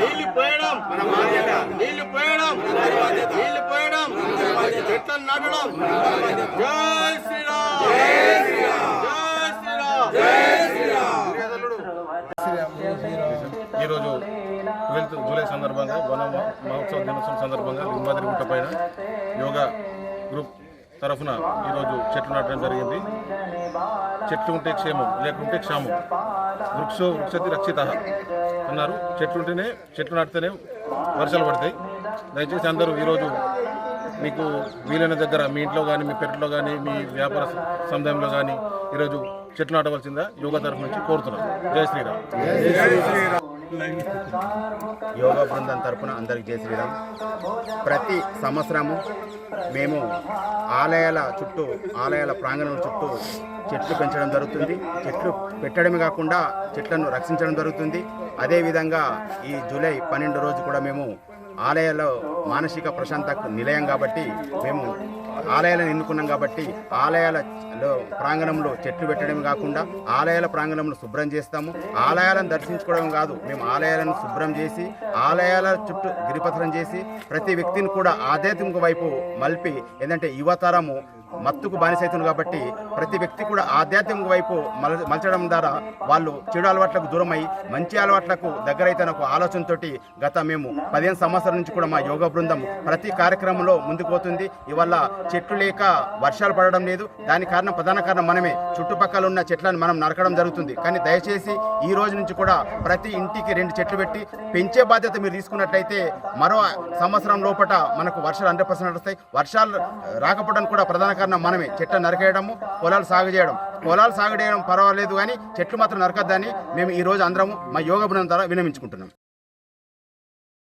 నీళ్లు పోయడం నీళ్లు పోయడం నీళ్లు పోయడం చెట్లను నాటడం. జై శ్రీరామ్ జై శ్రీరామ్ జై శ్రీరామ్. ఈరోజు 12th జూలై సందర్భంగా వన మహోత్సవ దినోత్సవం సందర్భంగా లింగాద్రిగుట్ట పైన యోగా గ్రూప్ తరఫున ఈరోజు చెట్లు నాటడం జరిగింది. చెట్లు ఉంటే క్షేమం, లేకుంటే క్షామం. వృక్షతి రక్షిత అన్నారు. చెట్లు నాటితేనే వర్షాలు పడతాయి. దయచేసి అందరూ ఈరోజు మీకు వీలైన దగ్గర మీ ఇంట్లో కానీ, మీ పెరట్లో కానీ, మీ వ్యాపార సముదాయంలో కానీ ఈరోజు చెట్లు నాటవలసిందా యోగా తరఫు నుంచి కోరుతున్నాం. జై శ్రీరామ్. యోగా బృందం తరపున అందరికి జై శ్రీరామ్. ప్రతి సంవత్సరము మేము ఆలయాల ప్రాంగణం చుట్టూ చెట్లు పెంచడం జరుగుతుంది. చెట్లు పెట్టడమే కాకుండా చెట్లను రక్షించడం జరుగుతుంది. అదేవిధంగా ఈ జూలై 12 రోజు కూడా మేము ఆలయాల్లో మానసిక ప్రశాంతకు నిలయం కాబట్టి మేము ఆలయాలను ఎన్నుకున్నాం కాబట్టి ఆలయాలలో ప్రాంగణంలో చెట్లు పెట్టడం కాకుండా ఆలయాల ప్రాంగణంలో శుభ్రం చేస్తాము. ఆలయాలను దర్శించుకోవడం కాదు, మేము ఆలయాలను శుభ్రం చేసి ఆలయాల చుట్టూ గిరిపత్రం చేసి ప్రతి వ్యక్తిని కూడా ఆధ్యాత్మిక వైపు మలిపి, ఏంటంటే యువతరము మత్తుకు బానిసైతుంది కాబట్టి ప్రతి వ్యక్తి కూడా ఆధ్యాత్మిక వైపు మలచడం ద్వారా వాళ్ళు చెడు అలవాట్లకు దూరమై మంచి అలవాట్లకు దగ్గరైతే ఒక ఆలోచనతోటి మేము 15 సంవత్సరాల నుంచి కూడా మా యోగా బృందం ప్రతి కార్యక్రమంలో ముందుకు పోతుంది. ఇవల్ల చెట్లు లేక వర్షాలు పడడం లేదు. దానికి ప్రధాన కారణం మనమే. చుట్టుపక్కల ఉన్న చెట్లను మనం నరకడం జరుగుతుంది. కానీ దయచేసి ఈ రోజు నుంచి కూడా ప్రతి ఇంటికి 2 చెట్లు పెట్టి పెంచే బాధ్యత మీరు తీసుకున్నట్లయితే మరో సంవత్సరం లోపల మనకు వర్షాలు 100% వస్తాయి. వర్షాలు రాకపోవడానికి కూడా ప్రధాన కారణం మనమే. చెట్లను నరికేయడము, పొలాలు సాగు చేయడం పర్వాలేదు, కానీ చెట్లు మాత్రం నరకద్దని మేము ఈ రోజు అందరము మా యోగా బృందం ద్వారా విన్నవించుకుంటున్నాం.